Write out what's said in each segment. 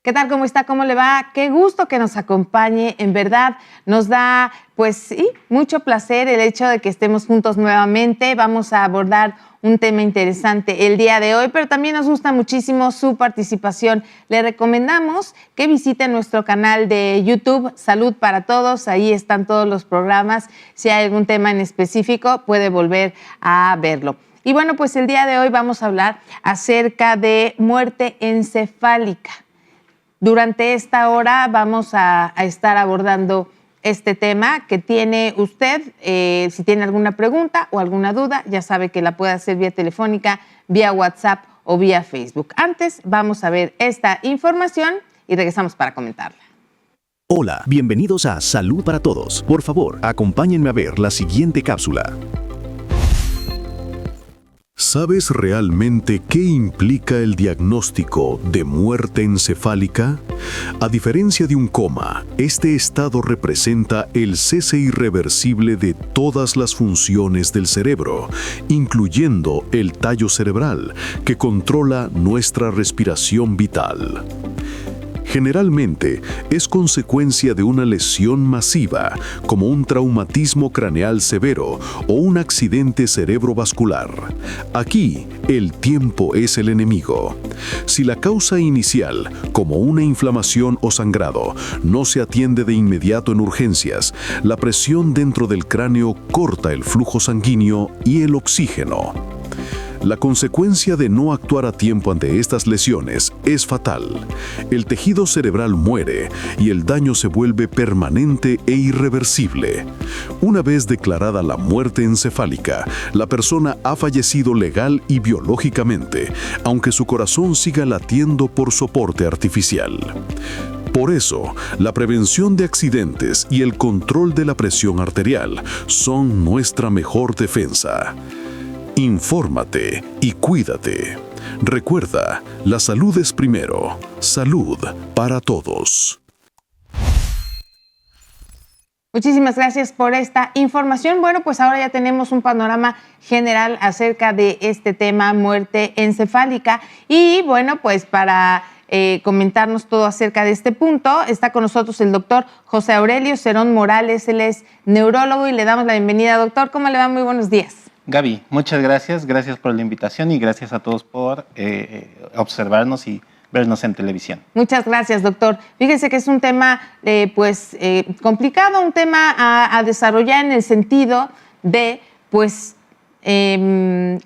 ¿Qué tal? ¿Cómo está? ¿Cómo le va? Qué gusto que nos acompañe. En verdad, nos da, pues sí, mucho placer el hecho de que estemos juntos nuevamente. Vamos a abordar un tema interesante el día de hoy, pero también nos gusta muchísimo su participación. Le recomendamos que visite nuestro canal de YouTube, Salud para Todos. Ahí están todos los programas. Si hay algún tema en específico, puede volver a verlo. Y bueno, pues el día de hoy vamos a hablar acerca de muerte encefálica. Durante esta hora vamos a estar abordando este tema que tiene usted. Si tiene alguna pregunta o alguna duda, ya sabe que la puede hacer vía telefónica, vía WhatsApp o vía Facebook. Antes vamos a ver esta información y regresamos para comentarla. Hola, bienvenidos a Salud para Todos. Por favor, acompáñenme a ver la siguiente cápsula. ¿Sabes realmente qué implica el diagnóstico de muerte encefálica? A diferencia de un coma, este estado representa el cese irreversible de todas las funciones del cerebro, incluyendo el tallo cerebral, que controla nuestra respiración vital. Generalmente es consecuencia de una lesión masiva, como un traumatismo craneal severo o un accidente cerebrovascular. Aquí, el tiempo es el enemigo. Si la causa inicial, como una inflamación o sangrado, no se atiende de inmediato en urgencias, la presión dentro del cráneo corta el flujo sanguíneo y el oxígeno. La consecuencia de no actuar a tiempo ante estas lesiones es fatal. El tejido cerebral muere y el daño se vuelve permanente e irreversible. Una vez declarada la muerte encefálica, la persona ha fallecido legal y biológicamente, aunque su corazón siga latiendo por soporte artificial. Por eso, la prevención de accidentes y el control de la presión arterial son nuestra mejor defensa. Infórmate y cuídate. Recuerda, la salud es primero. Salud para todos. Muchísimas gracias por esta información. Bueno, pues ahora ya tenemos un panorama general acerca de este tema, muerte encefálica. Y bueno, pues para comentarnos todo acerca de este punto, está con nosotros el doctor José Aurelio Cerón Morales. Él es neurólogo y le damos la bienvenida. Doctor, ¿cómo le va? Muy buenos días. Gaby, muchas gracias. Gracias por la invitación y gracias a todos por observarnos y vernos en televisión. Muchas gracias, doctor. Fíjese que es un tema complicado, un tema a desarrollar en el sentido de,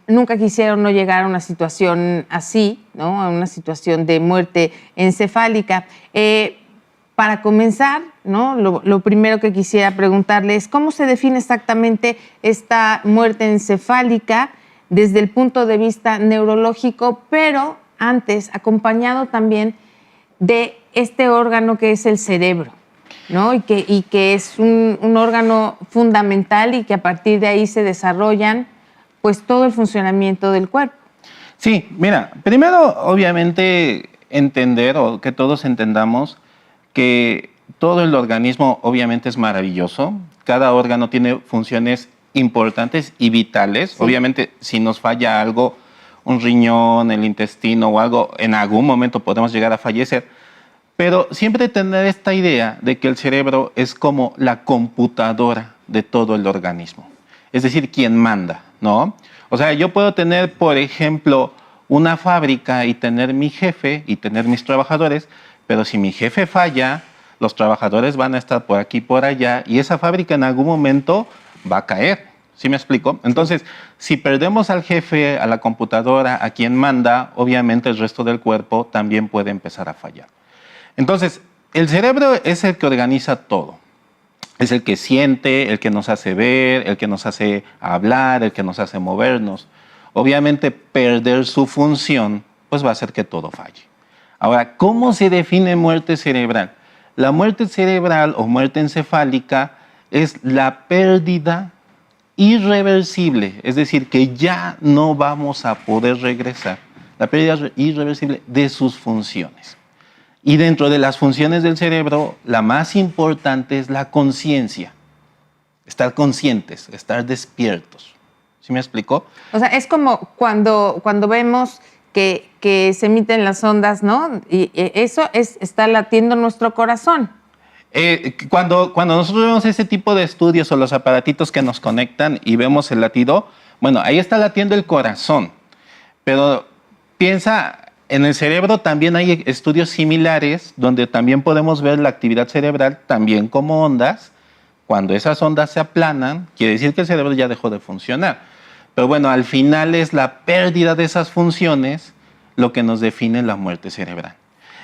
nunca quisiera no llegar a una situación así, ¿no? A una situación de muerte encefálica. Para comenzar, ¿no? Lo primero que quisiera preguntarle es cómo se define exactamente esta muerte encefálica desde el punto de vista neurológico, pero antes acompañado también de este órgano que es el cerebro, ¿no? Y que es un órgano fundamental y que a partir de ahí se desarrollan pues todo el funcionamiento del cuerpo. Sí, mira, primero obviamente entender o que todos entendamos que todo el organismo obviamente es maravilloso, cada órgano tiene funciones importantes y vitales. Sí. Obviamente si nos falla algo, un riñón, el intestino o algo, en algún momento podemos llegar a fallecer, pero siempre tener esta idea de que el cerebro es como la computadora de todo el organismo, es decir, quien manda, ¿no? O sea, yo puedo tener, por ejemplo, una fábrica y tener mi jefe y tener mis trabajadores, pero si mi jefe falla, los trabajadores van a estar por aquí y por allá y esa fábrica en algún momento va a caer. ¿Sí me explico? Entonces, si perdemos al jefe, a la computadora, a quien manda, obviamente el resto del cuerpo también puede empezar a fallar. Entonces, el cerebro es el que organiza todo. Es el que siente, el que nos hace ver, el que nos hace hablar, el que nos hace movernos. Obviamente, perder su función, pues va a hacer que todo falle. Ahora, ¿cómo se define muerte cerebral? La muerte cerebral o muerte encefálica es la pérdida irreversible, es decir, que ya no vamos a poder regresar, la pérdida irreversible de sus funciones. Y dentro de las funciones del cerebro, la más importante es la conciencia, estar conscientes, estar despiertos. ¿Sí me explicó? O sea, es como cuando vemos que se emiten las ondas, ¿no? Y eso está latiendo nuestro corazón. Cuando nosotros vemos ese tipo de estudios o los aparatitos que nos conectan y vemos el latido, bueno, ahí está latiendo el corazón. Pero piensa, en el cerebro también hay estudios similares donde también podemos ver la actividad cerebral también como ondas. Cuando esas ondas se aplanan, quiere decir que el cerebro ya dejó de funcionar. Pero bueno, al final es la pérdida de esas funciones lo que nos define la muerte cerebral.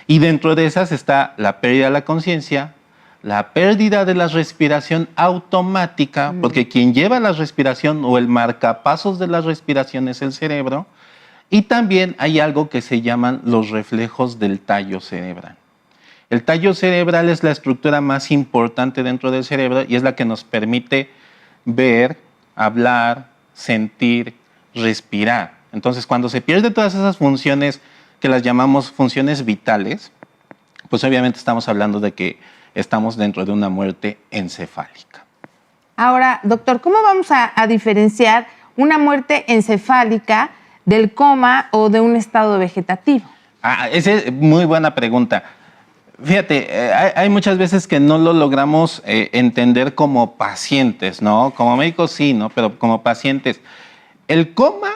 Y dentro de esas está la pérdida de la conciencia, la pérdida de la respiración automática, porque quien lleva la respiración o el marcapasos de la respiración es el cerebro, y también hay algo que se llaman los reflejos del tallo cerebral. El tallo cerebral es la estructura más importante dentro del cerebro y es la que nos permite ver, hablar, sentir, respirar. Entonces, cuando se pierden todas esas funciones que las llamamos funciones vitales, pues obviamente estamos hablando de que estamos dentro de una muerte encefálica. Ahora, doctor, ¿cómo vamos a diferenciar una muerte encefálica del coma o de un estado vegetativo? Esa es muy buena pregunta. Fíjate, hay muchas veces que no lo logramos entender como pacientes, ¿no? Como médicos sí, ¿no? Pero como pacientes. El coma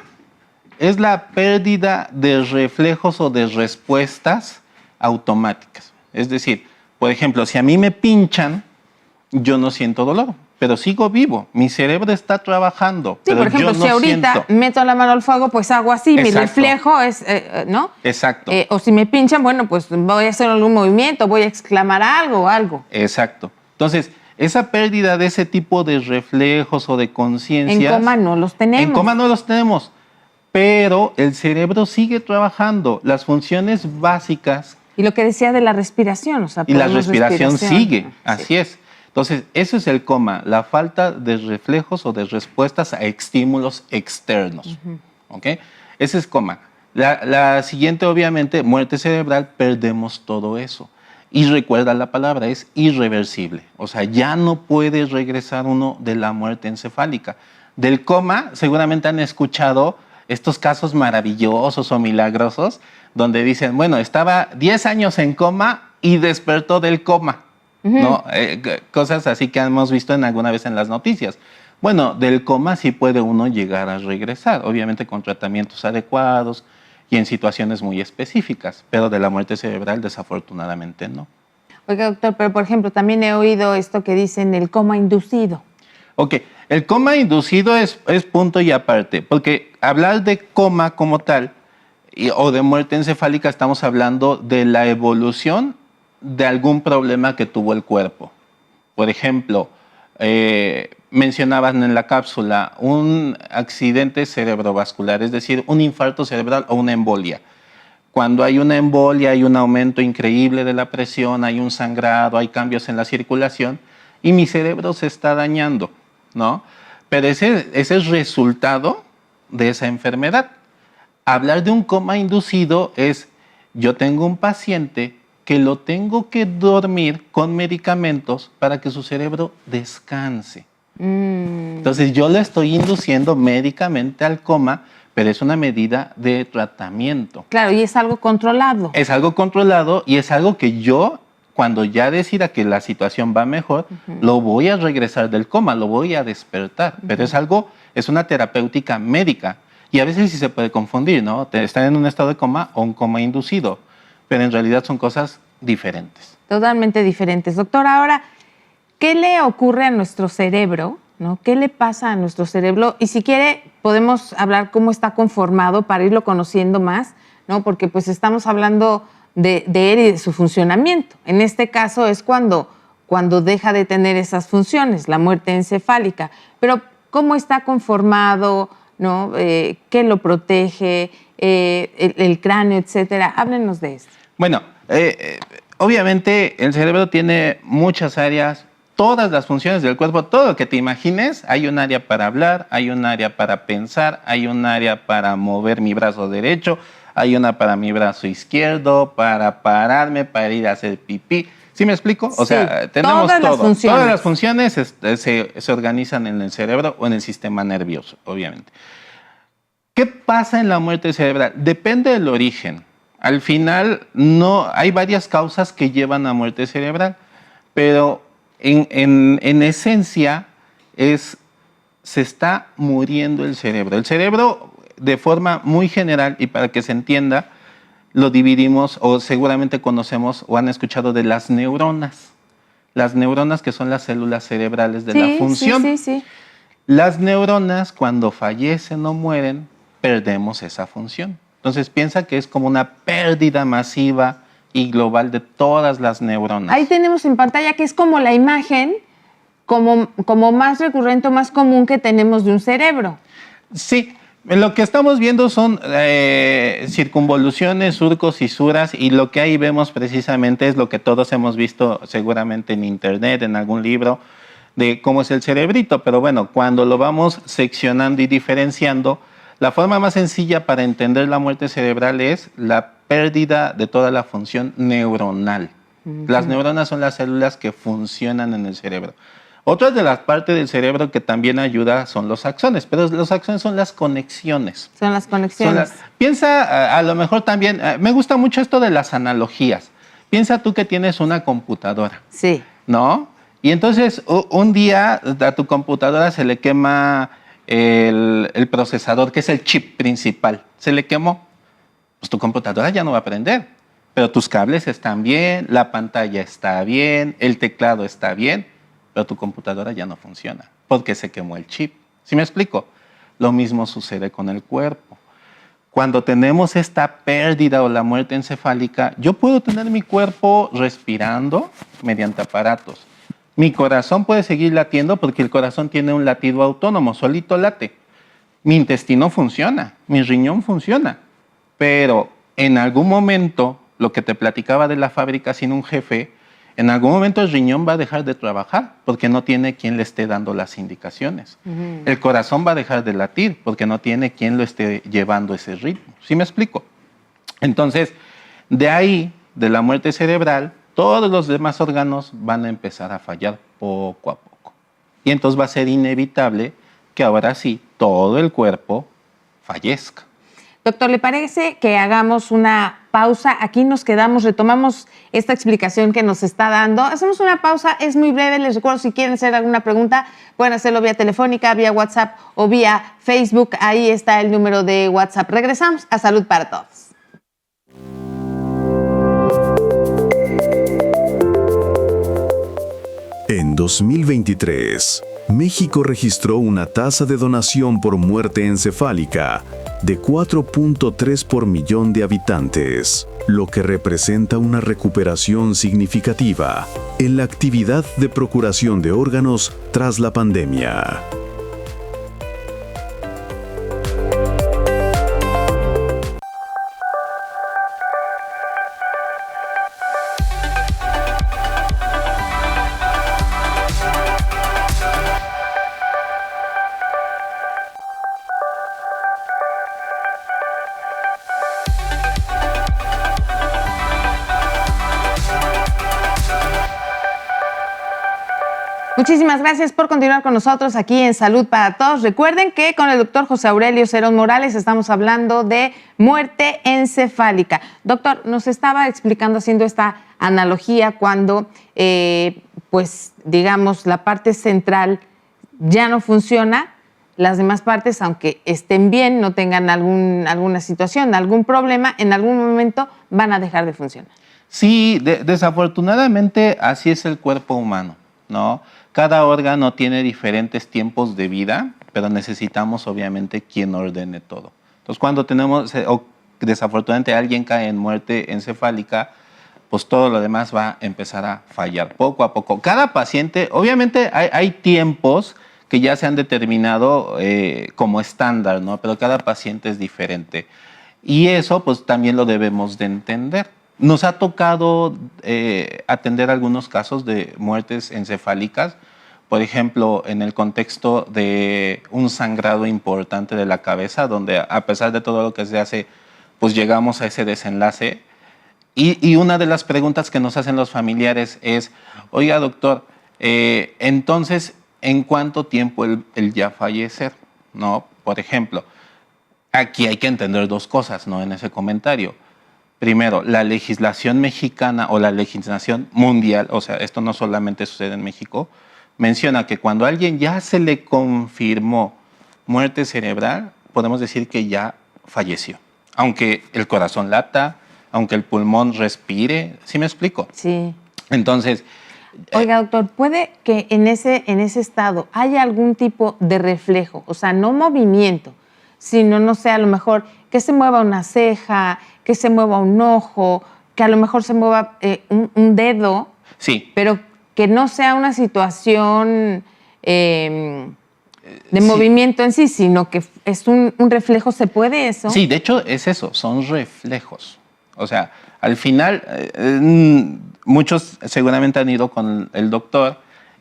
es la pérdida de reflejos o de respuestas automáticas. Es decir, por ejemplo, si a mí me pinchan, yo no siento dolor, pero sigo vivo. Mi cerebro está trabajando, sí, pero por ejemplo, yo no si ahorita siento. meto la mano al fuego, pues hago así, mi Exacto. reflejo es, ¿no? Exacto. O si me pinchan, bueno, pues voy a hacer algún movimiento, voy a exclamar algo o algo. Exacto. Entonces, esa pérdida de ese tipo de reflejos o de conciencia. En coma no los tenemos. En coma no los tenemos, pero el cerebro sigue trabajando. Las funciones básicas. Y lo que decía de la respiración, o sea, y la respiración sigue, sí. así es. Entonces, eso es el coma, la falta de reflejos o de respuestas a estímulos externos. ¿Ok? Ese es coma. La siguiente, obviamente, muerte cerebral, perdemos todo eso. Y recuerda la palabra, es irreversible. O sea, ya no puede regresar uno de la muerte encefálica. Del coma, seguramente han escuchado estos casos maravillosos o milagrosos, donde dicen, bueno, estaba 10 años en coma y despertó del coma. ¿No? Cosas así que hemos visto alguna vez en las noticias. Bueno, del coma sí puede uno llegar a regresar, obviamente con tratamientos adecuados y en situaciones muy específicas, pero de la muerte cerebral desafortunadamente no. Oiga, doctor, pero por ejemplo, también he oído esto que dicen el coma inducido. Ok, el coma inducido es punto y aparte, porque hablar de coma como tal o de muerte encefálica estamos hablando de la evolución de algún problema que tuvo el cuerpo. Por ejemplo, mencionaban en la cápsula un accidente cerebrovascular, es decir, un infarto cerebral o una embolia. Cuando hay una embolia hay un aumento increíble de la presión, hay un sangrado, hay cambios en la circulación y mi cerebro se está dañando, ¿no? Pero ese es el resultado de esa enfermedad. Hablar de un coma inducido es, yo tengo un paciente que lo tengo que dormir con medicamentos para que su cerebro descanse. Entonces yo le estoy induciendo médicamente al coma, pero es una medida de tratamiento. Claro, y es algo controlado. Es algo controlado y es algo que yo, cuando ya decida que la situación va mejor, lo voy a regresar del coma, lo voy a despertar. Pero es una terapéutica médica. Y a veces sí se puede confundir, ¿no? Estar en un estado de coma o un coma inducido. Pero en realidad son cosas diferentes. Totalmente diferentes. Doctor, ahora, ¿qué le ocurre a nuestro cerebro? ¿No? ¿Qué le pasa a nuestro cerebro? Y si quiere, podemos hablar cómo está conformado para irlo conociendo más, ¿no? Porque pues estamos hablando de él y de su funcionamiento. En este caso es cuando deja de tener esas funciones, la muerte encefálica. Pero ¿cómo está conformado? ¿No? ¿Qué lo protege? El cráneo, etcétera. Háblenos de esto. Bueno, obviamente el cerebro tiene muchas áreas, todas las funciones del cuerpo, todo lo que te imagines. Hay un área para hablar, hay un área para pensar, hay un área para mover mi brazo derecho, hay una para mi brazo izquierdo, para pararme, para ir a hacer pipí. ¿Sí me explico? O sea, tenemos todo. Todas las funciones se organizan en el cerebro o en el sistema nervioso, obviamente. ¿Qué pasa en la muerte cerebral? Depende del origen. Al final, no, hay varias causas que llevan a muerte cerebral, pero en esencia se está muriendo el cerebro. El cerebro, de forma muy general y para que se entienda, lo dividimos, o seguramente conocemos o han escuchado de las neuronas. Las neuronas, que son las células cerebrales de la función. Sí. Las neuronas, cuando fallecen o mueren, perdemos esa función. Entonces piensa que es como una pérdida masiva y global de todas las neuronas. Ahí tenemos en pantalla que es como la imagen como más recurrente o más común que tenemos de un cerebro. Sí, lo que estamos viendo son circunvoluciones, surcos, fisuras, y lo que ahí vemos precisamente es lo que todos hemos visto seguramente en internet, en algún libro, de cómo es el cerebrito. Pero bueno, cuando lo vamos seccionando y diferenciando, la forma más sencilla para entender la muerte cerebral es la pérdida de toda la función neuronal. Las neuronas son las células que funcionan en el cerebro. Otra de las partes del cerebro que también ayuda son los axones, pero los axones son las conexiones. Son las conexiones. Piensa, a lo mejor también, me gusta mucho esto de las analogías. Piensa tú que tienes una computadora. Sí. ¿No? Y entonces un día a tu computadora se le quema el procesador, que es el chip principal. Se le quemó. Pues tu computadora ya no va a prender, pero tus cables están bien, la pantalla está bien, el teclado está bien, pero tu computadora ya no funciona porque se quemó el chip. ¿Sí me explico? Lo mismo sucede con el cuerpo. Cuando tenemos esta pérdida o la muerte encefálica, yo puedo tener mi cuerpo respirando mediante aparatos. Mi corazón puede seguir latiendo porque el corazón tiene un latido autónomo, solito late. Mi intestino funciona, mi riñón funciona, pero en algún momento, lo que te platicaba de la fábrica sin un jefe, en algún momento el riñón va a dejar de trabajar porque no tiene quien le esté dando las indicaciones. El corazón va a dejar de latir porque no tiene quien lo esté llevando ese ritmo. ¿Sí me explico? Entonces, de ahí, de la muerte cerebral, todos los demás órganos van a empezar a fallar poco a poco. Y entonces va a ser inevitable que ahora sí todo el cuerpo fallezca. Doctor, ¿le parece que hagamos una pausa? Aquí nos quedamos, retomamos esta explicación que nos está dando. Hacemos una pausa, es muy breve. Les recuerdo, si quieren hacer alguna pregunta, pueden hacerlo vía telefónica, vía WhatsApp o vía Facebook. Ahí está el número de WhatsApp. Regresamos a Salud para Todos. En 2023, México registró una tasa de donación por muerte encefálica de 4.3 por millón de habitantes, lo que representa una recuperación significativa en la actividad de procuración de órganos tras la pandemia. Muchísimas gracias por continuar con nosotros aquí en Salud para Todos. Recuerden que con el doctor José Aurelio Cerón Morales estamos hablando de muerte encefálica. Doctor, nos estaba explicando, haciendo esta analogía, cuando, pues, digamos, la parte central ya no funciona, las demás partes, aunque estén bien, no tengan alguna situación, algún problema, en algún momento van a dejar de funcionar. Sí, desafortunadamente así es el cuerpo humano, ¿no? Cada órgano tiene diferentes tiempos de vida, pero necesitamos obviamente quien ordene todo. Entonces, cuando tenemos, o desafortunadamente alguien cae en muerte encefálica, pues todo lo demás va a empezar a fallar poco a poco. Cada paciente, obviamente hay tiempos que ya se han determinado como estándar, ¿no? Pero cada paciente es diferente. Y eso pues también lo debemos de entender. Nos ha tocado atender algunos casos de muertes encefálicas, por ejemplo, en el contexto de un sangrado importante de la cabeza, donde a pesar de todo lo que se hace, pues llegamos a ese desenlace. Y una de las preguntas que nos hacen los familiares es, oiga doctor, entonces, ¿en cuánto tiempo él ya fallecer? ¿No? Por ejemplo, aquí hay que entender dos cosas, ¿no? En ese comentario. Primero, la legislación mexicana o la legislación mundial, o sea, esto no solamente sucede en México, menciona que cuando a alguien ya se le confirmó muerte cerebral, podemos decir que ya falleció. Aunque el corazón lata, aunque el pulmón respire, ¿sí me explico? Sí. Entonces, Oiga, doctor, ¿puede que en ese estado haya algún tipo de reflejo? O sea, no movimiento, sino, no sé, a lo mejor que se mueva una ceja, que se mueva un ojo, que a lo mejor se mueva un dedo, sí. pero que no sea una situación de movimiento en sí, sino que es un reflejo. ¿Se puede eso? Sí, de hecho es eso, son reflejos. O sea, al final, muchos seguramente han ido con el doctor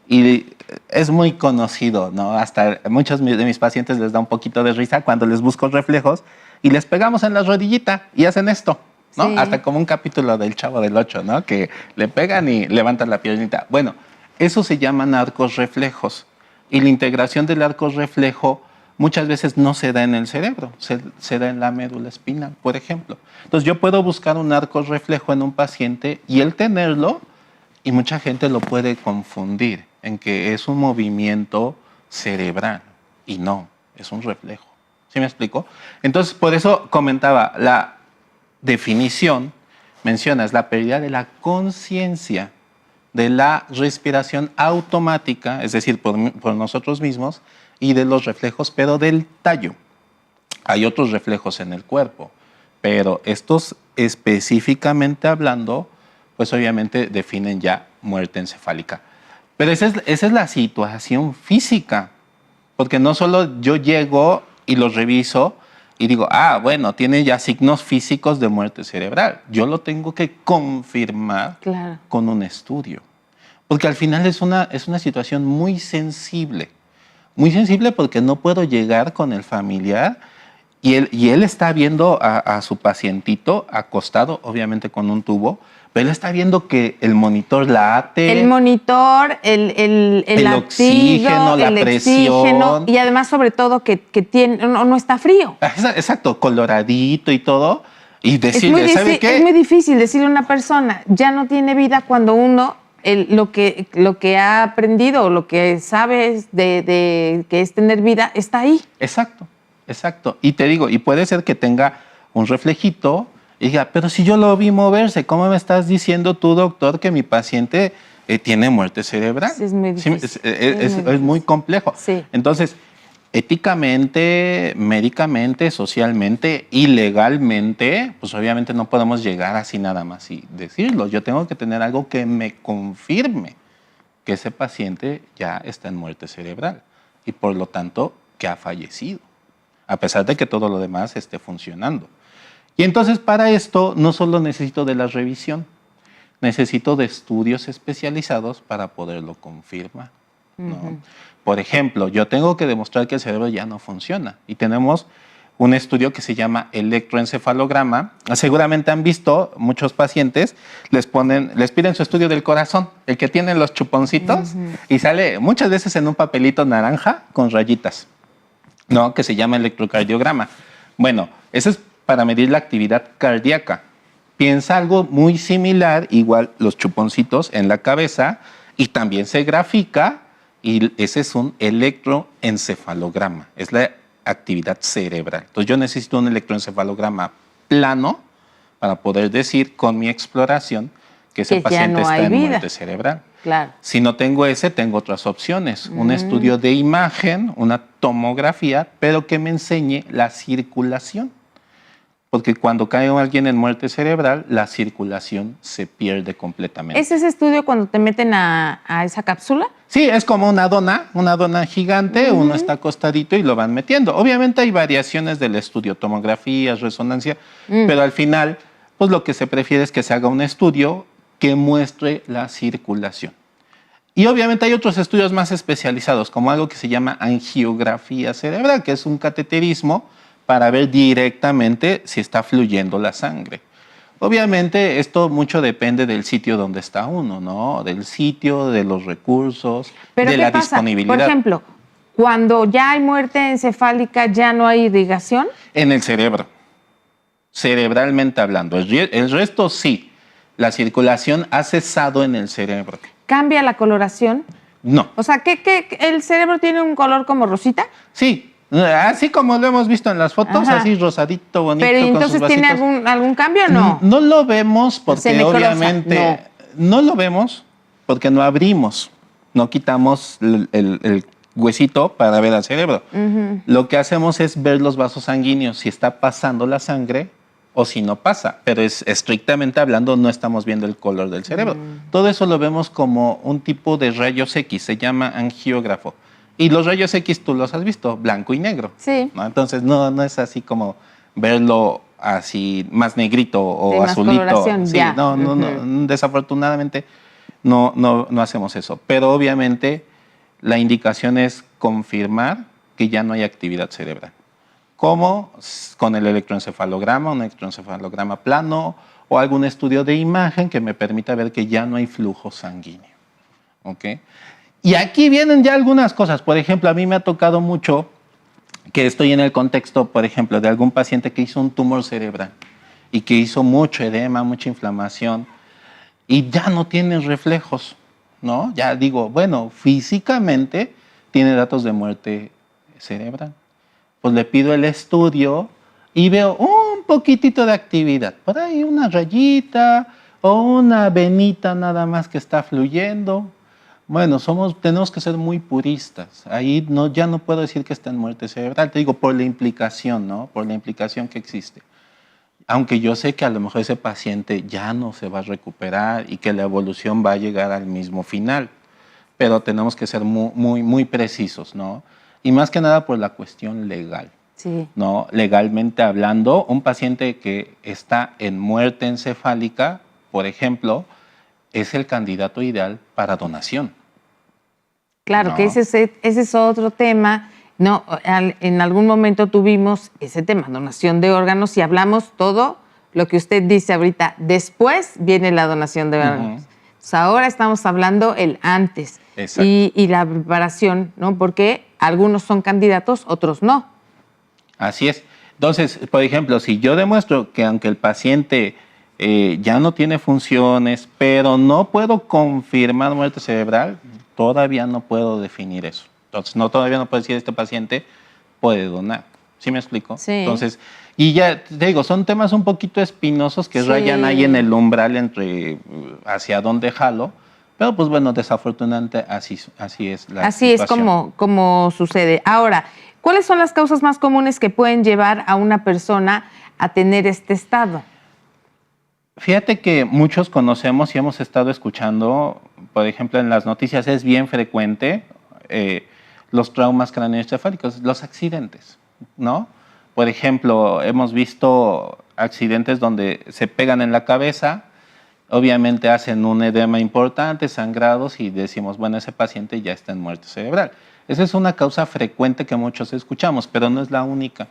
y es muy conocido, ¿no? Hasta muchos de mis pacientes les da un poquito de risa cuando les busco reflejos y les pegamos en la rodillita y hacen esto, ¿no? Sí. Hasta como un capítulo del Chavo del Ocho, ¿no? Que le pegan y levantan la piernita. Bueno, eso se llaman arcos reflejos y la integración del arco reflejo muchas veces no se da en el cerebro, se da en la médula espinal, por ejemplo. Entonces yo puedo buscar un arco reflejo en un paciente y él tenerlo, y mucha gente lo puede confundir en que es un movimiento cerebral y no, es un reflejo. ¿Sí me explico? Entonces por eso comentaba, la definición menciona es la pérdida de la conciencia, de la respiración automática, es decir, por nosotros mismos, y de los reflejos, pero del tallo. Hay otros reflejos en el cuerpo, pero estos específicamente hablando, pues obviamente definen ya muerte encefálica. Pero esa es la situación física, porque no solo yo llego y los reviso y digo, bueno, tiene ya signos físicos de muerte cerebral. Yo lo tengo que confirmar con un estudio, porque al final es una situación muy sensible. Muy sensible porque no puedo llegar con el familiar y él está viendo a su pacientito acostado, obviamente con un tubo, pero él está vindo que el monitor late. El monitor, el latido, oxígeno, la presión. Y además, sobre todo, que no está frío. Exacto, coloradito y todo. Y decirle, ¿sabe qué? Es muy difícil decirle a una persona, ya no tiene vida cuando uno... lo que ha aprendido o lo que sabes de que es tener vida está ahí. Exacto, exacto. Y te digo, y puede ser que tenga un reflejito y diga, pero si yo lo vi moverse, ¿cómo me estás diciendo tú, doctor, que mi paciente tiene muerte cerebral? Sí, es muy difícil. Sí, es muy complejo. Sí. Entonces, éticamente, médicamente, socialmente y legalmente, pues obviamente no podemos llegar así nada más y decirlo. Yo tengo que tener algo que me confirme que ese paciente ya está en muerte cerebral y por lo tanto que ha fallecido, a pesar de que todo lo demás esté funcionando. Y entonces para esto no solo necesito de la revisión, necesito de estudios especializados para poderlo confirmar, ¿no? Por ejemplo, yo tengo que demostrar que el cerebro ya no funciona y tenemos un estudio que se llama electroencefalograma. Seguramente han visto muchos pacientes, les piden su estudio del corazón, el que tiene los chuponcitos, y sale muchas veces en un papelito naranja con rayitas, ¿no? Que se llama electrocardiograma. Bueno, eso es para medir la actividad cardíaca. Piensa algo muy similar, igual los chuponcitos en la cabeza, y también se grafica. Y ese es un electroencefalograma, es la actividad cerebral. Entonces yo necesito un electroencefalograma plano para poder decir con mi exploración que ese paciente está en muerte cerebral. Claro. Si no tengo ese, tengo otras opciones. Un estudio de imagen, una tomografía, pero que me enseñe la circulación. Porque cuando cae alguien en muerte cerebral, la circulación se pierde completamente. ¿Es ese estudio cuando te meten a esa cápsula? Sí, es como una dona gigante, uno está acostadito y lo van metiendo. Obviamente hay variaciones del estudio, tomografías, resonancia, pero al final, pues lo que se prefiere es que se haga un estudio que muestre la circulación. Y obviamente hay otros estudios más especializados, como algo que se llama angiografía cerebral, que es un cateterismo para ver directamente si está fluyendo la sangre. Obviamente esto mucho depende del sitio donde está uno, ¿no? Del sitio, de los recursos, ¿Pero de qué la pasa? disponibilidad. Por ejemplo, Cuando ya hay muerte encefálica, ¿ya no hay irrigación? En el cerebro, cerebralmente hablando. El resto sí. La circulación ha cesado en el cerebro. ¿Cambia la coloración? No. O sea, ¿que el cerebro tiene un color como rosita? Sí, así como lo hemos visto en las fotos, Ajá. así rosadito, bonito. Pero con entonces sus ¿tiene vasitos. algún cambio o no? No lo vemos Se porque necrosa, obviamente no lo vemos porque no abrimos, no quitamos el huesito para ver al cerebro. Lo que hacemos es ver los vasos sanguíneos, si está pasando la sangre o si no pasa, pero estrictamente hablando no estamos viendo el color del cerebro. Todo eso lo vemos como un tipo de rayos X, se llama angiógrafo. Y los rayos X tú los has visto, blanco y negro. Sí. ¿No? Entonces no es así como verlo así más negrito o De más azulito. coloración, Sí, ya. no, desafortunadamente no hacemos eso. Pero obviamente la indicación es confirmar que ya no hay actividad cerebral. Como con el electroencefalograma, un electroencefalograma plano o algún estudio de imagen que me permita ver que ya no hay flujo sanguíneo. ¿Ok? Y aquí vienen ya algunas cosas. Por ejemplo, a mí me ha tocado mucho que estoy en el contexto, por ejemplo, de algún paciente que hizo un tumor cerebral y que hizo mucho edema, mucha inflamación y ya no tiene reflejos, ¿no? Ya digo, bueno, físicamente tiene datos de muerte cerebral. Pues le pido el estudio y veo un poquitito de actividad. Por ahí una rayita o una venita nada más que está fluyendo. Bueno, tenemos que ser muy puristas. Ahí ya no puedo decir que está en muerte cerebral. Te digo, por la implicación, ¿no? Por la implicación que existe. Aunque yo sé que a lo mejor ese paciente ya no se va a recuperar y que la evolución va a llegar al mismo final. Pero tenemos que ser muy precisos, ¿no? Y más que nada por la cuestión legal. Sí. ¿No? Legalmente hablando, un paciente que está en muerte encefálica, por ejemplo, es el candidato ideal para donación. Claro, No. que ese es otro tema. No, en algún momento tuvimos ese tema, donación de órganos, y hablamos todo lo que usted dice ahorita. Después viene la donación de órganos. Entonces, ahora estamos hablando el antes. Exacto. Y la preparación, ¿no? Porque algunos son candidatos, otros no. Así es. Entonces, por ejemplo, si yo demuestro que aunque el paciente ya no tiene funciones, pero no puedo confirmar muerte cerebral, todavía no puedo definir eso. Entonces, todavía no puedo decir este paciente puede donar. ¿Sí me explico? Sí. Entonces, y ya te digo, son temas un poquito espinosos que Sí. rayan ahí en el umbral entre hacia dónde jalo. Pero pues bueno, desafortunadamente así es la Así es situación. como sucede. Ahora, ¿cuáles son las causas más comunes que pueden llevar a una persona a tener este estado? Fíjate que muchos conocemos y hemos estado escuchando, por ejemplo, en las noticias es bien frecuente los traumas craneoencefálicos, los accidentes, ¿no? Por ejemplo, hemos visto accidentes donde se pegan en la cabeza, obviamente hacen un edema importante, sangrados y decimos, bueno, ese paciente ya está en muerte cerebral. Esa es una causa frecuente que muchos escuchamos, pero no es la única.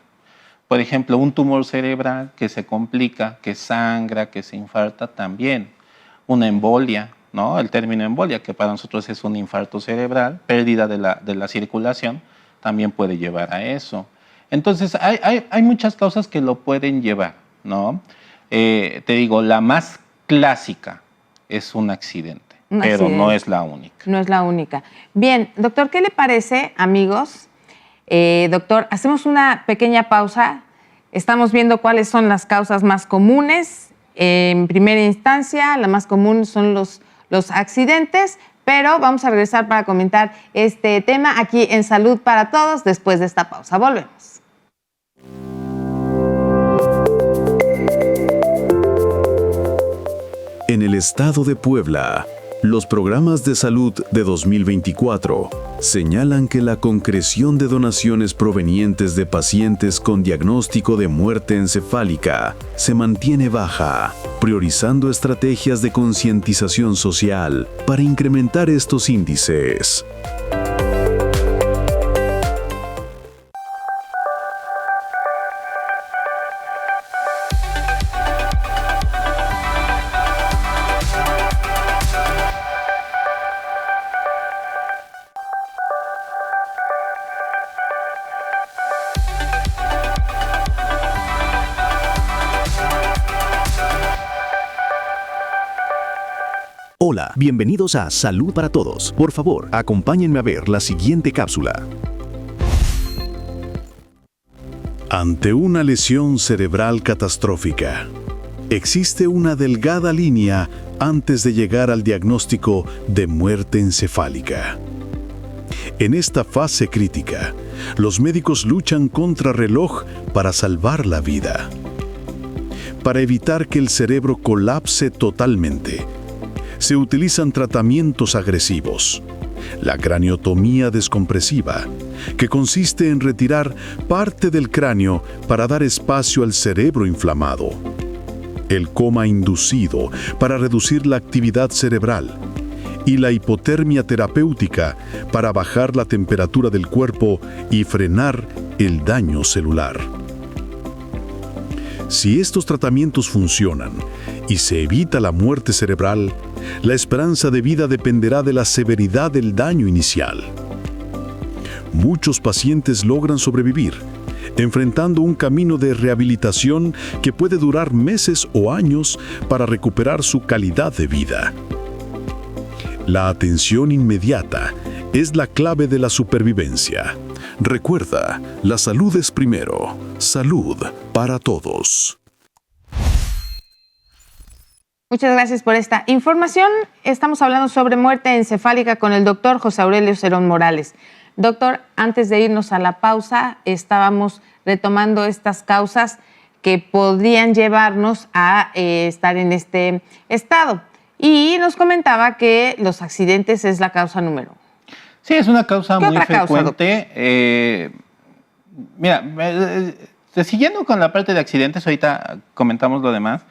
Por ejemplo, un tumor cerebral que se complica, que sangra, que se infarta también. Una embolia, ¿no? El término embolia, que para nosotros es un infarto cerebral, pérdida de la circulación, también puede llevar a eso. Entonces, hay muchas causas que lo pueden llevar, ¿no? Te digo, la más clásica es un accidente, pero no es la única. No es la única. Bien, doctor, ¿qué le parece, amigos? Doctor, hacemos una pequeña pausa. Estamos viendo cuáles son las causas más comunes. En primera instancia, la más común son los accidentes, pero vamos a regresar para comentar este tema aquí en Salud para Todos después de esta pausa. Volvemos. En el estado de Puebla, los programas de salud de 2024 señalan que la concreción de donaciones provenientes de pacientes con diagnóstico de muerte encefálica se mantiene baja, priorizando estrategias de concientización social para incrementar estos índices. Hola, bienvenidos a Salud para Todos. Por favor, acompáñenme a ver la siguiente cápsula. Ante una lesión cerebral catastrófica, existe una delgada línea antes de llegar al diagnóstico de muerte encefálica. En esta fase crítica, los médicos luchan contra reloj para salvar la vida. Para evitar que el cerebro colapse totalmente, se utilizan tratamientos agresivos. La craniotomía descompresiva, que consiste en retirar parte del cráneo para dar espacio al cerebro inflamado. El coma inducido para reducir la actividad cerebral. Y la hipotermia terapéutica para bajar la temperatura del cuerpo y frenar el daño celular. Si estos tratamientos funcionan y se evita la muerte cerebral, la esperanza de vida dependerá de la severidad del daño inicial. Muchos pacientes logran sobrevivir, enfrentando un camino de rehabilitación que puede durar meses o años para recuperar su calidad de vida. La atención inmediata es la clave de la supervivencia. Recuerda, la salud es primero. Salud para todos. Muchas gracias por esta información. Estamos hablando sobre muerte encefálica con el doctor José Aurelio Cerón Morales. Doctor, antes de irnos a la pausa, estábamos retomando estas causas que podrían llevarnos a estar en este estado. Y nos comentaba que los accidentes es la causa número 1. Sí, es una causa muy frecuente. Siguiendo con la parte de accidentes, ahorita comentamos lo demás,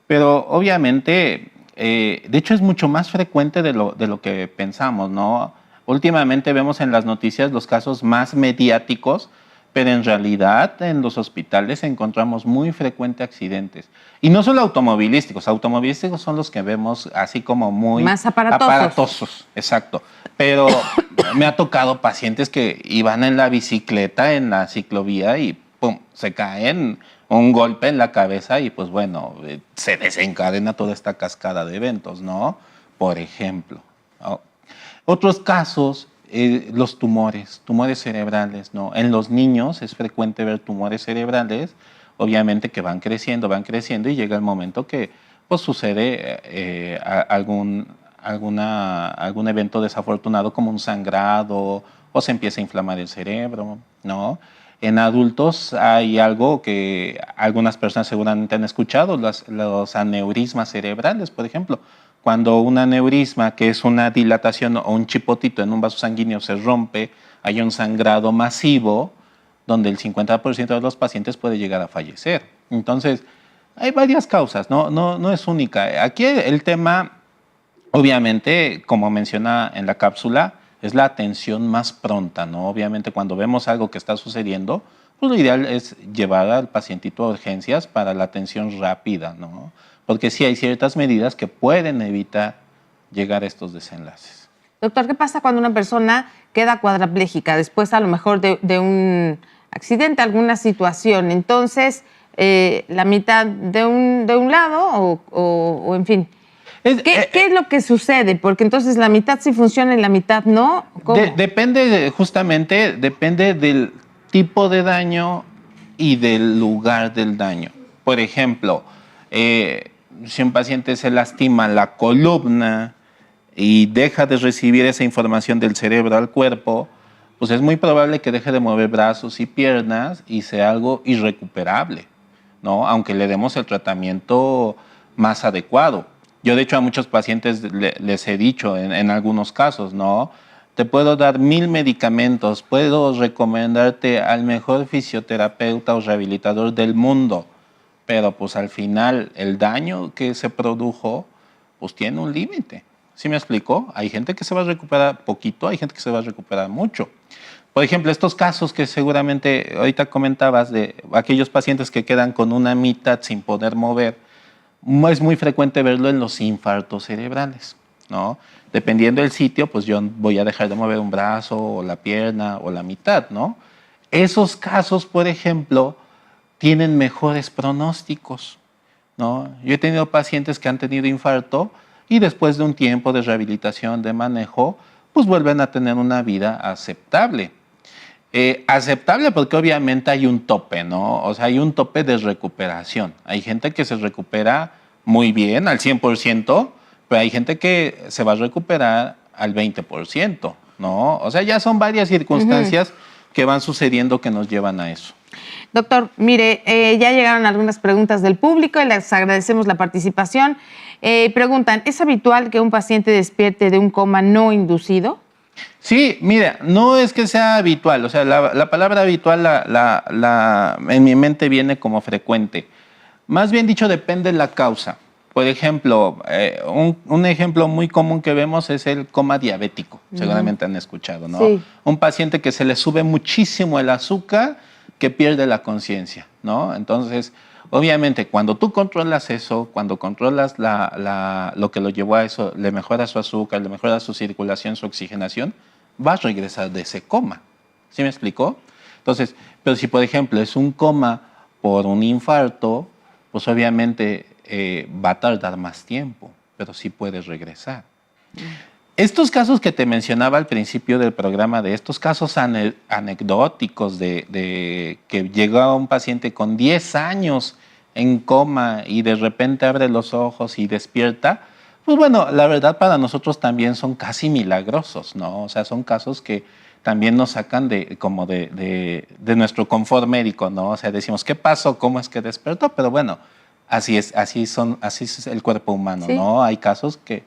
pero obviamente, de hecho es mucho más frecuente de lo que pensamos, ¿no? Últimamente vemos en las noticias los casos más mediáticos, pero en realidad en los hospitales encontramos muy frecuentes accidentes. Y no solo automovilísticos son los que vemos así como muy más aparatosos. Exacto. Pero me ha tocado pacientes que iban en la bicicleta, en la ciclovía y pum, se caen, un golpe en la cabeza y pues bueno, se desencadena toda esta cascada de eventos, ¿no? Por ejemplo, ¿no? Otros casos, los tumores cerebrales, ¿no? En los niños es frecuente ver tumores cerebrales, obviamente que van creciendo y llega el momento que pues sucede algún evento desafortunado como un sangrado o se empieza a inflamar el cerebro, ¿no? En adultos hay algo que algunas personas seguramente han escuchado, los aneurismas cerebrales, por ejemplo. Cuando un aneurisma, que es una dilatación o un chipotito en un vaso sanguíneo, se rompe, hay un sangrado masivo donde el 50% de los pacientes puede llegar a fallecer. Entonces, hay varias causas, no es única. Aquí el tema, obviamente, como menciona en la cápsula, es la atención más pronta, ¿no? Obviamente, cuando vemos algo que está sucediendo, pues lo ideal es llevar al pacientito a urgencias para la atención rápida, ¿no? Porque sí hay ciertas medidas que pueden evitar llegar a estos desenlaces. Doctor, ¿qué pasa cuando una persona queda cuadraplégica después a lo mejor de un accidente, alguna situación? Entonces, la mitad de un lado o en fin. ¿Qué es lo que sucede? Porque entonces la mitad sí funciona y la mitad no. ¿Cómo? Depende del tipo de daño y del lugar del daño. Por ejemplo, si un paciente se lastima la columna y deja de recibir esa información del cerebro al cuerpo, pues es muy probable que deje de mover brazos y piernas y sea algo irrecuperable, ¿no? Aunque le demos el tratamiento más adecuado. Yo, de hecho, a muchos pacientes les he dicho en algunos casos, ¿no? Te puedo dar 1000 medicamentos, puedo recomendarte al mejor fisioterapeuta o rehabilitador del mundo, pero pues al final el daño que se produjo pues tiene un límite. ¿Sí me explico? Hay gente que se va a recuperar poquito, hay gente que se va a recuperar mucho. Por ejemplo, estos casos que seguramente ahorita comentabas de aquellos pacientes que quedan con una mitad sin poder mover, es muy frecuente verlo en los infartos cerebrales, ¿no? Dependiendo del sitio, pues yo voy a dejar de mover un brazo o la pierna o la mitad, ¿no? Esos casos, por ejemplo, tienen mejores pronósticos, ¿no? Yo he tenido pacientes que han tenido infarto y después de un tiempo de rehabilitación, de manejo, pues vuelven a tener una vida aceptable. Aceptable porque obviamente hay un tope, ¿no? O sea, hay un tope de recuperación. Hay gente que se recupera muy bien, al 100%, pero hay gente que se va a recuperar al 20%, ¿no? O sea, ya son varias circunstancias que van sucediendo que nos llevan a eso. Doctor, mire, ya llegaron algunas preguntas del público y les agradecemos la participación. Preguntan, ¿es habitual que un paciente despierte de un coma no inducido? Sí, mira, no es que sea habitual, o sea, la palabra habitual en mi mente viene como frecuente. Más bien dicho, depende de la causa. Por ejemplo, un ejemplo muy común que vemos es el coma diabético, seguramente han escuchado, ¿no? Sí. Un paciente que se le sube muchísimo el azúcar, que pierde la conciencia, ¿no? Entonces, obviamente, cuando tú controlas eso, cuando controlas lo que lo llevó a eso, le mejora su azúcar, le mejora su circulación, su oxigenación, vas a regresar de ese coma. ¿Sí me explicó? Entonces, pero si por ejemplo es un coma por un infarto, pues obviamente va a tardar más tiempo, pero sí puedes regresar. Estos casos que te mencionaba al principio del programa, de estos casos anecdóticos de que llega un paciente con 10 años en coma y de repente abre los ojos y despierta, pues bueno, la verdad para nosotros también son casi milagrosos, ¿no? O sea, son casos que también nos sacan de nuestro confort médico, ¿no? O sea, decimos, ¿qué pasó? ¿Cómo es que despertó? Pero bueno, así es el cuerpo humano, Sí. ¿no? Hay casos que,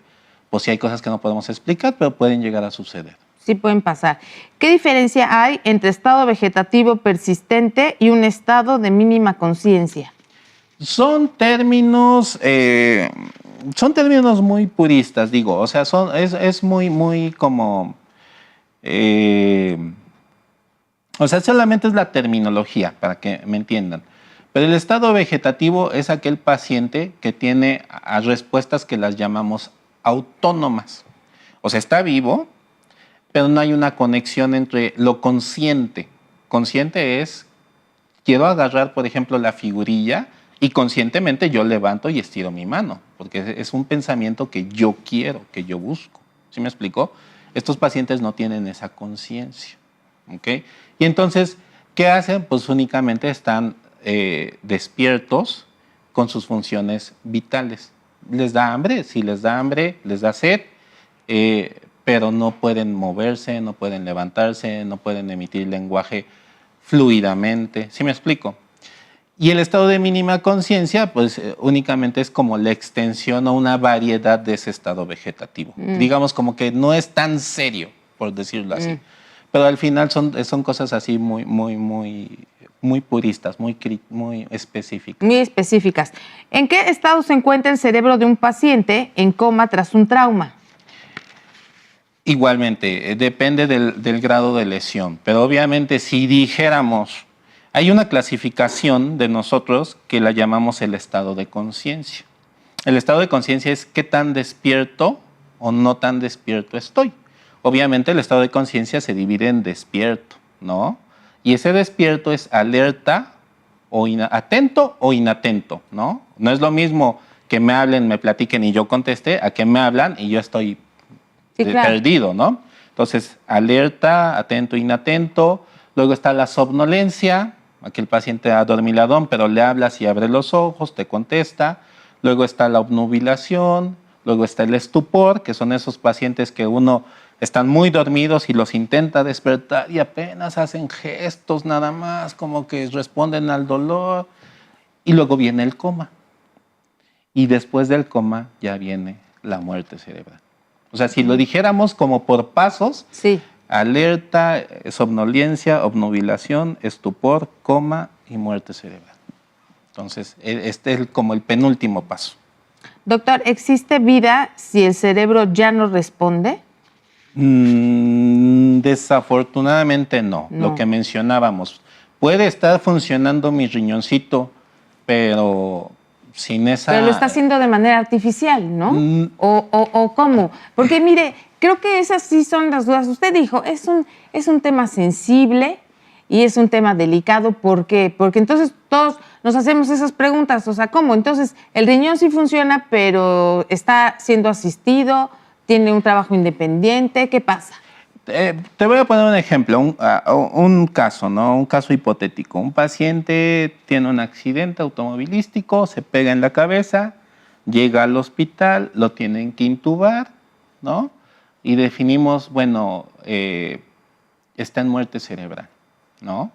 pues sí hay cosas que no podemos explicar, pero pueden llegar a suceder. Sí pueden pasar. ¿Qué diferencia hay entre estado vegetativo persistente y un estado de mínima conciencia? Son términos muy puristas, digo, o sea, es muy como, o sea, solamente es la terminología, para que me entiendan. Pero el estado vegetativo es aquel paciente que tiene respuestas que las llamamos autónomas. O sea, está vivo, pero no hay una conexión entre lo consciente. Consciente es, quiero agarrar, por ejemplo, la figurilla y conscientemente yo levanto y estiro mi mano, porque es un pensamiento que yo quiero, que yo busco. ¿Sí me explicó? Estos pacientes no tienen esa conciencia. ¿Ok? Y entonces, ¿qué hacen? Pues únicamente están despiertos con sus funciones vitales. Les da hambre, si les da hambre, les da sed, pero no pueden moverse, no pueden levantarse, no pueden emitir lenguaje fluidamente. ¿Sí me explico? Y el estado de mínima conciencia, pues únicamente es como la extensión o una variedad de ese estado vegetativo. Digamos como que no es tan serio, por decirlo así. Pero al final son cosas así muy puristas, muy específicas. Muy específicas. ¿En qué estado se encuentra el cerebro de un paciente en coma tras un trauma? Igualmente, depende del grado de lesión. Pero obviamente si dijéramos, hay una clasificación de nosotros que la llamamos el estado de conciencia. El estado de conciencia es qué tan despierto o no tan despierto estoy. Obviamente el estado de conciencia se divide en despierto, ¿no? Y ese despierto es alerta o atento o inatento, ¿no? No es lo mismo que me hablen, me platiquen y yo conteste, a que me hablan y yo estoy perdido, ¿no? Entonces, alerta, atento, inatento. Luego está la somnolencia, aquí el paciente adormiladón, pero le hablas y abre los ojos, te contesta. Luego está la obnubilación, luego está el estupor, que son esos pacientes que uno están muy dormidos y los intenta despertar y apenas hacen gestos nada más, como que responden al dolor. Y luego viene el coma. Y después del coma ya viene la muerte cerebral. O sea, si lo dijéramos como por pasos, sí. Alerta, somnolencia, obnubilación, estupor, coma y muerte cerebral. Entonces, este es como el penúltimo paso. Doctor, ¿existe vida si el cerebro ya no responde? Desafortunadamente no. Lo que mencionábamos. Puede estar funcionando mi riñoncito, pero sin esa... Pero lo está haciendo de manera artificial, ¿no? ¿O cómo? Porque mire, creo que esas sí son las dudas. Usted dijo, es un tema sensible, y es un tema delicado. ¿Por qué? Porque entonces todos nos hacemos esas preguntas, o sea, ¿cómo? Entonces el riñón sí funciona, pero está siendo asistido, tiene un trabajo independiente, ¿qué pasa? Te voy a poner un ejemplo, un caso, ¿no? Un caso hipotético. Un paciente tiene un accidente automovilístico, se pega en la cabeza, llega al hospital, lo tienen que intubar, ¿no? Y definimos, bueno, está en muerte cerebral, ¿no?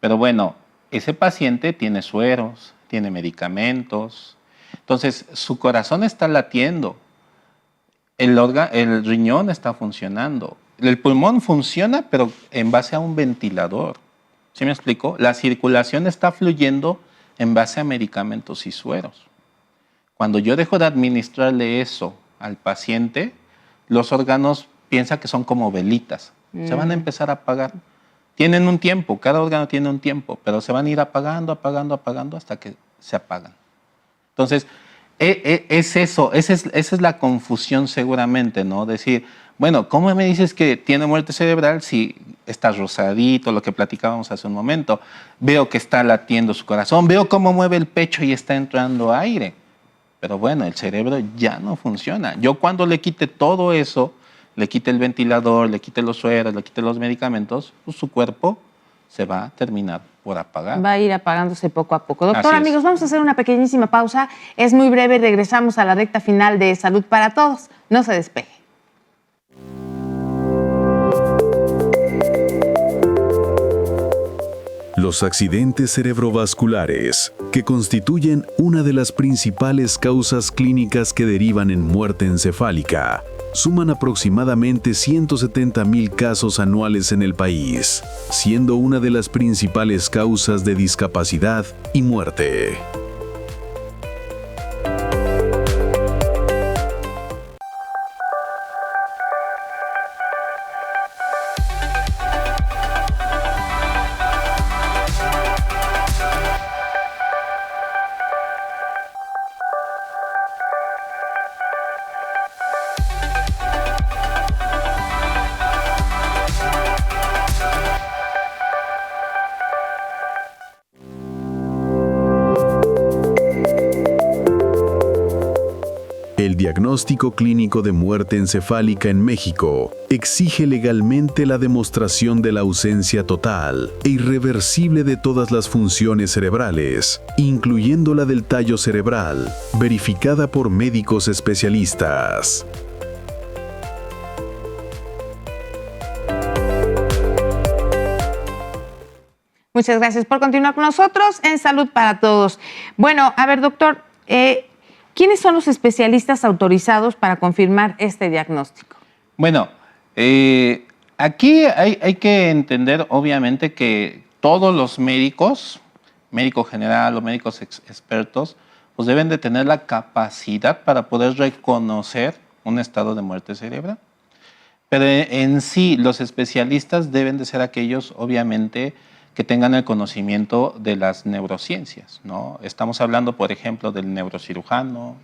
Pero bueno, ese paciente tiene sueros, tiene medicamentos, entonces su corazón está latiendo, el riñón está funcionando, el pulmón funciona, pero en base a un ventilador. ¿Sí me explico? La circulación está fluyendo en base a medicamentos y sueros. Cuando yo dejo de administrarle eso al paciente, los órganos piensan que son como velitas. Se van a empezar a apagar. Tienen un tiempo, cada órgano tiene un tiempo, pero se van a ir apagando, apagando, apagando hasta que se apagan. Entonces, es eso, esa es la confusión seguramente, ¿no? Decir, bueno, ¿cómo me dices que tiene muerte cerebral si está rosadito, lo que platicábamos hace un momento? Veo que está latiendo su corazón, veo cómo mueve el pecho y está entrando aire. Pero bueno, el cerebro ya no funciona. Yo cuando le quite todo eso, le quite el ventilador, le quite los sueros, le quite los medicamentos, pues su cuerpo se va a terminar por apagar. Va a ir apagándose poco a poco. Doctor, Así es. amigos, vamos a hacer una pequeñísima pausa. Es muy breve, regresamos a la recta final de Salud para Todos. No se despegue. Los accidentes cerebrovasculares, que constituyen una de las principales causas clínicas que derivan en muerte encefálica, suman aproximadamente 170,000 casos anuales en el país, siendo una de las principales causas de discapacidad y muerte. El diagnóstico clínico de muerte encefálica en México exige legalmente la demostración de la ausencia total e irreversible de todas las funciones cerebrales, incluyendo la del tallo cerebral, verificada por médicos especialistas. Muchas gracias por continuar con nosotros en Salud para Todos. Bueno, a ver, doctor, ¿quiénes son los especialistas autorizados para confirmar este diagnóstico? Bueno, aquí hay que entender obviamente que todos los médicos, médico general o médicos expertos, pues deben de tener la capacidad para poder reconocer un estado de muerte cerebral. Pero en sí, los especialistas deben de ser aquellos, obviamente, que tengan el conocimiento de las neurociencias, ¿no? Estamos hablando, por ejemplo, del neurocirujano,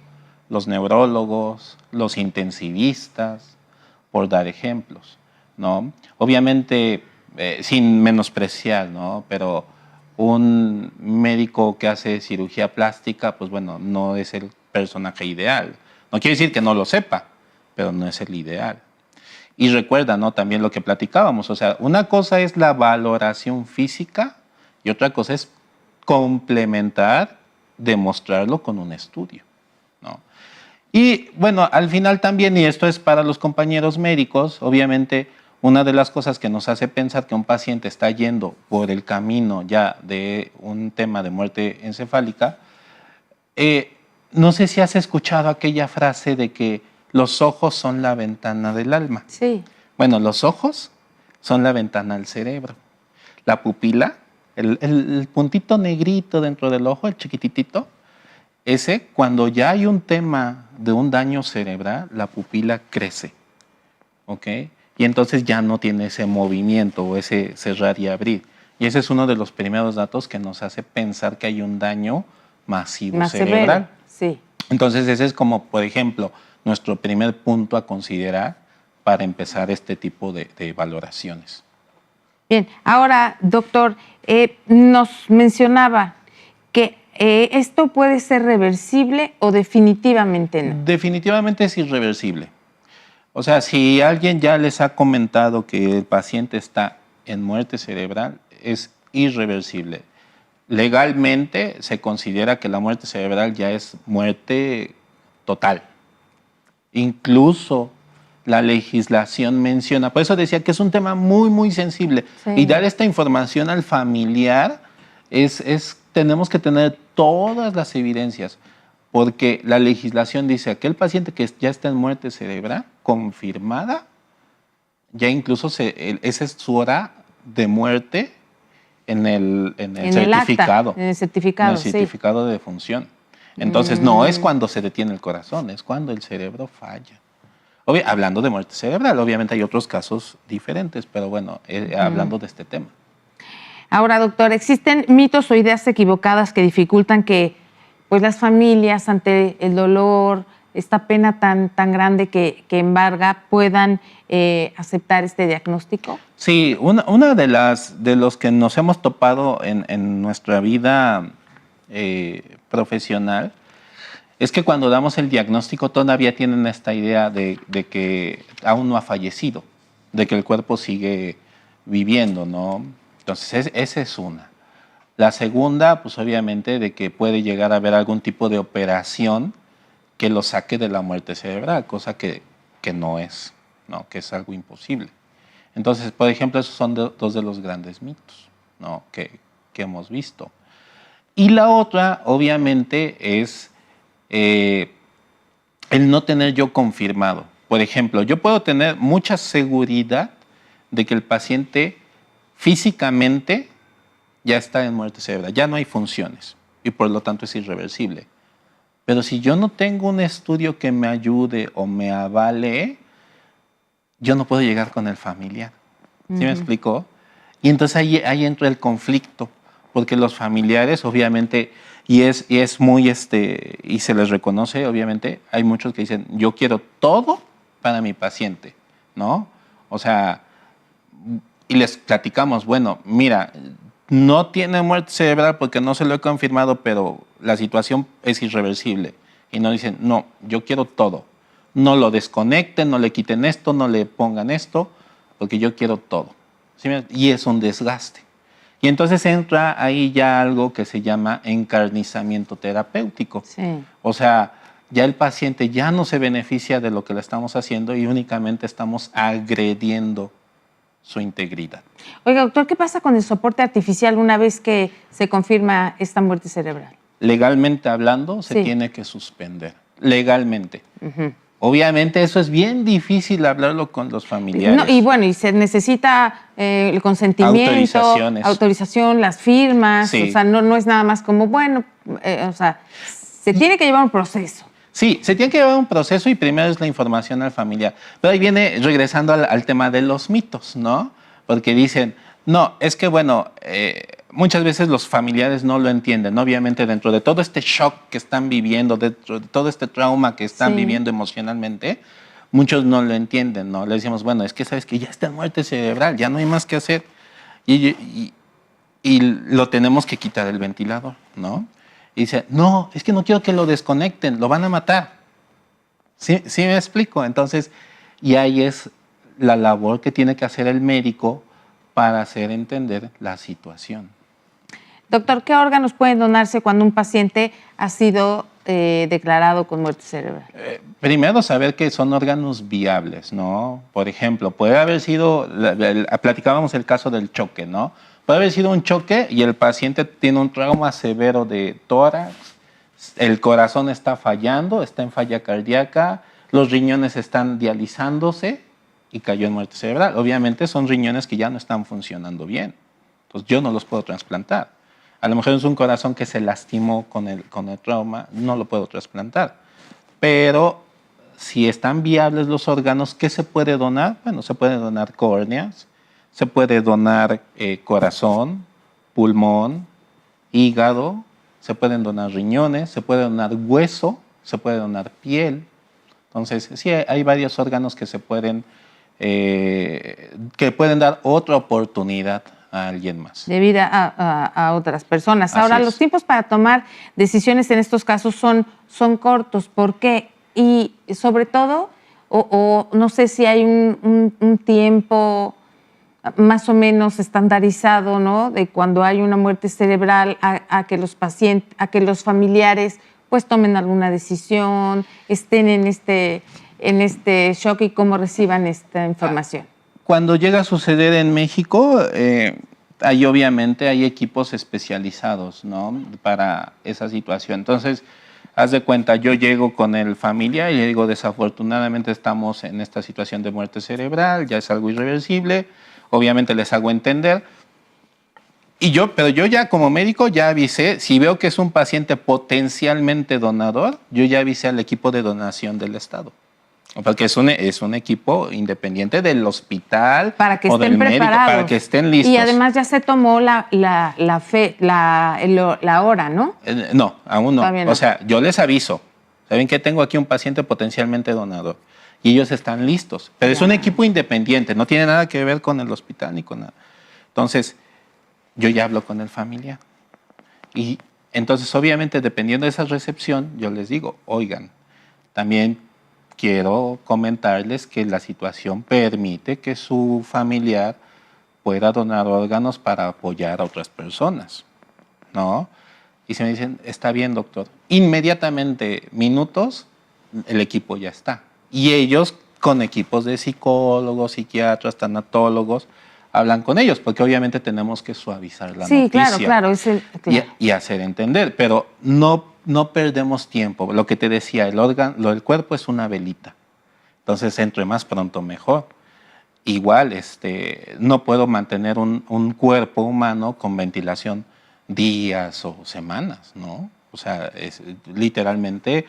los neurólogos, los intensivistas, por dar ejemplos, ¿no? Obviamente, sin menospreciar, ¿no? Pero un médico que hace cirugía plástica, pues bueno, no es el personaje ideal. No quiere decir que no lo sepa, pero no es el ideal. Y recuerda, ¿no? También lo que platicábamos, o sea, una cosa es la valoración física y otra cosa es complementar, demostrarlo con un estudio, ¿no? Y bueno, al final también, y esto es para los compañeros médicos, obviamente una de las cosas que nos hace pensar que un paciente está yendo por el camino ya de un tema de muerte encefálica, no sé si has escuchado aquella frase de que los ojos son la ventana del alma. Sí. Bueno, los ojos son la ventana al cerebro. La pupila, el puntito negrito dentro del ojo, el chiquititito, ese, cuando ya hay un tema de un daño cerebral, la pupila crece, ¿ok? Y entonces ya no tiene ese movimiento o ese cerrar y abrir. Y ese es uno de los primeros datos que nos hace pensar que hay un daño masivo Más cerebral. severo, sí. Entonces ese es como, por ejemplo, nuestro primer punto a considerar para empezar este tipo de valoraciones. Bien, ahora, doctor, nos mencionaba que esto puede ser reversible o definitivamente no. Definitivamente es irreversible. O sea, si alguien ya les ha comentado que el paciente está en muerte cerebral, es irreversible. Legalmente se considera que la muerte cerebral ya es muerte total. Incluso la legislación menciona, por eso decía que es un tema muy, muy sensible. Sí. Y dar esta información al familiar tenemos que tener todas las evidencias, porque la legislación dice aquel paciente que ya está en muerte cerebral confirmada, ya incluso esa es su hora de muerte en el certificado. En el certificado, en el certificado de defunción. Entonces, no es cuando se detiene el corazón, es cuando el cerebro falla. Hablando de muerte cerebral, obviamente hay otros casos diferentes, pero bueno, hablando de este tema. Ahora, doctor, ¿existen mitos o ideas equivocadas que dificultan que pues, las familias, ante el dolor, esta pena tan grande que embarga, puedan aceptar este diagnóstico? Sí, una de los que nos hemos topado en nuestra vida profesional es que cuando damos el diagnóstico todavía tienen esta idea de que aún no ha fallecido, de que el cuerpo sigue viviendo, ¿no? Entonces, esa es una. La segunda, pues obviamente, de que puede llegar a haber algún tipo de operación que lo saque de la muerte cerebral, cosa que no es, ¿no? Que es algo imposible. Entonces, por ejemplo, esos son dos de los grandes mitos, ¿no? que hemos visto. Y la otra, obviamente, es el no tener yo confirmado. Por ejemplo, yo puedo tener mucha seguridad de que el paciente físicamente ya está en muerte cerebral, ya no hay funciones y por lo tanto es irreversible. Pero si yo no tengo un estudio que me ayude o me avale, yo no puedo llegar con el familiar. ¿Sí me explicó? Y entonces ahí entra el conflicto, porque los familiares, obviamente, y es muy, y se les reconoce, obviamente, hay muchos que dicen, yo quiero todo para mi paciente, ¿no? O sea, y les platicamos, bueno, mira, no tiene muerte cerebral porque no se lo he confirmado, pero la situación es irreversible. Y nos dicen, no, yo quiero todo. No lo desconecten, no le quiten esto, no le pongan esto, porque yo quiero todo. ¿Sí? Y es un desgaste. Y entonces entra ahí ya algo que se llama encarnizamiento terapéutico. Sí. O sea, ya el paciente ya no se beneficia de lo que le estamos haciendo y únicamente estamos agrediendo su integridad. Oiga, doctor, ¿qué pasa con el soporte artificial una vez que se confirma esta muerte cerebral? Legalmente hablando, se tiene que suspender. Legalmente. Obviamente eso es bien difícil hablarlo con los familiares. No, y bueno, y se necesita el consentimiento, autorización, las firmas, o sea, no es nada más como, bueno, o sea, se tiene que llevar un proceso. Sí, se tiene que llevar un proceso y primero es la información al familiar. Pero ahí viene, regresando al tema de los mitos, ¿no? Porque dicen, no, es que bueno, muchas veces los familiares no lo entienden, ¿no? Obviamente dentro de todo este shock que están viviendo, dentro de todo este trauma que están viviendo emocionalmente, muchos no lo entienden, ¿no? Le decimos, bueno, es que sabes que ya está en muerte cerebral, ya no hay más que hacer y lo tenemos que quitar del ventilador, ¿no? Y dice, no, es que no quiero que lo desconecten, lo van a matar. ¿Sí me explico? Entonces, y ahí es la labor que tiene que hacer el médico para hacer entender la situación. Doctor, ¿qué órganos pueden donarse cuando un paciente ha sido declarado con muerte cerebral? Primero, saber que son órganos viables, ¿no? Por ejemplo, puede haber sido, platicábamos el caso del choque, ¿no? Puede haber sido un choque y el paciente tiene un trauma severo de tórax, el corazón está fallando, está en falla cardíaca, los riñones están dializándose y cayó en muerte cerebral. Obviamente son riñones que ya no están funcionando bien, entonces yo no los puedo trasplantar. A lo mejor es un corazón que se lastimó con el trauma, no lo puedo trasplantar. Pero si están viables los órganos, ¿qué se puede donar? Bueno, se puede donar córneas, se puede donar corazón, pulmón, hígado, se pueden donar riñones, se puede donar hueso, se puede donar piel. Entonces, sí, hay varios órganos que se pueden que pueden dar otra oportunidad a alguien más. De vida a otras personas. Ahora, los tiempos para tomar decisiones en estos casos son cortos. ¿Por qué? Y sobre todo, o no sé si hay un tiempo más o menos estandarizado, ¿no? De cuando hay una muerte cerebral a que los pacientes, a que los familiares pues tomen alguna decisión, estén en este shock y cómo reciban esta información. Cuando llega a suceder en México, obviamente hay equipos especializados, ¿no? Para esa situación. Entonces, haz de cuenta, yo llego con el familiar y le digo, desafortunadamente estamos en esta situación de muerte cerebral, ya es algo irreversible, obviamente les hago entender. Pero yo ya como médico ya avisé, si veo que es un paciente potencialmente donador, yo ya avisé al equipo de donación del Estado. Porque es un equipo independiente del hospital para que o estén del médico, preparados, para que estén listos. Y además ya se tomó la hora, ¿no? No, aún no. No. O sea, yo les aviso. ¿Saben qué? Tengo aquí un paciente potencialmente donador. Y ellos están listos. Pero es un equipo independiente, no tiene nada que ver con el hospital ni con nada. Entonces, yo ya hablo con el familiar. Y entonces, obviamente, dependiendo de esa recepción, yo les digo, oigan, también quiero comentarles que la situación permite que su familiar pueda donar órganos para apoyar a otras personas, ¿no? Y se me dicen, está bien, doctor. Inmediatamente, minutos, el equipo ya está. Y ellos, con equipos de psicólogos, psiquiatras, tanatólogos, hablan con ellos, porque obviamente tenemos que suavizar la noticia. Sí, claro. Y hacer entender, pero no perdemos tiempo. Lo que te decía, el cuerpo es una velita. Entonces, entre más pronto, mejor. Igual, no puedo mantener un cuerpo humano con ventilación días o semanas, ¿no? O sea, literalmente,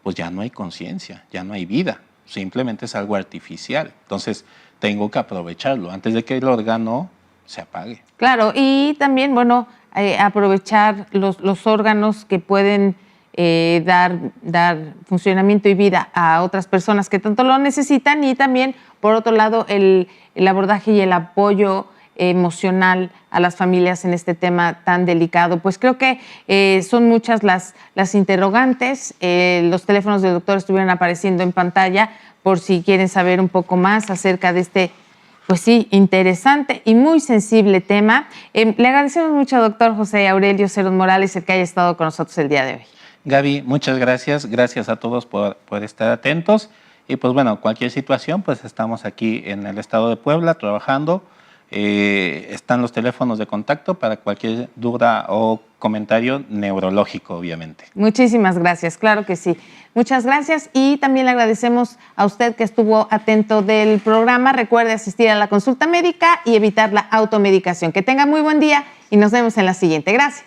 pues ya no hay conciencia, ya no hay vida. Simplemente es algo artificial. Entonces, tengo que aprovecharlo antes de que el órgano se apague. Claro, y también, bueno, aprovechar los órganos que pueden dar funcionamiento y vida a otras personas que tanto lo necesitan, y también, por otro lado, el abordaje y el apoyo emocional a las familias en este tema tan delicado. Pues creo que son muchas las interrogantes. Los teléfonos del doctor estuvieron apareciendo en pantalla por si quieren saber un poco más acerca de este, pues sí, interesante y muy sensible tema. Le agradecemos mucho, doctor José Aurelio Cerón Morales, el que haya estado con nosotros el día de hoy. Gaby, muchas gracias. Gracias a todos por estar atentos. Y pues bueno, cualquier situación, pues estamos aquí en el estado de Puebla trabajando. Están los teléfonos de contacto para cualquier duda o comentario neurológico, obviamente. Muchísimas gracias, claro que sí. Muchas gracias, y también le agradecemos a usted que estuvo atento del programa. Recuerde asistir a la consulta médica y evitar la automedicación. Que tenga muy buen día y nos vemos en la siguiente. Gracias.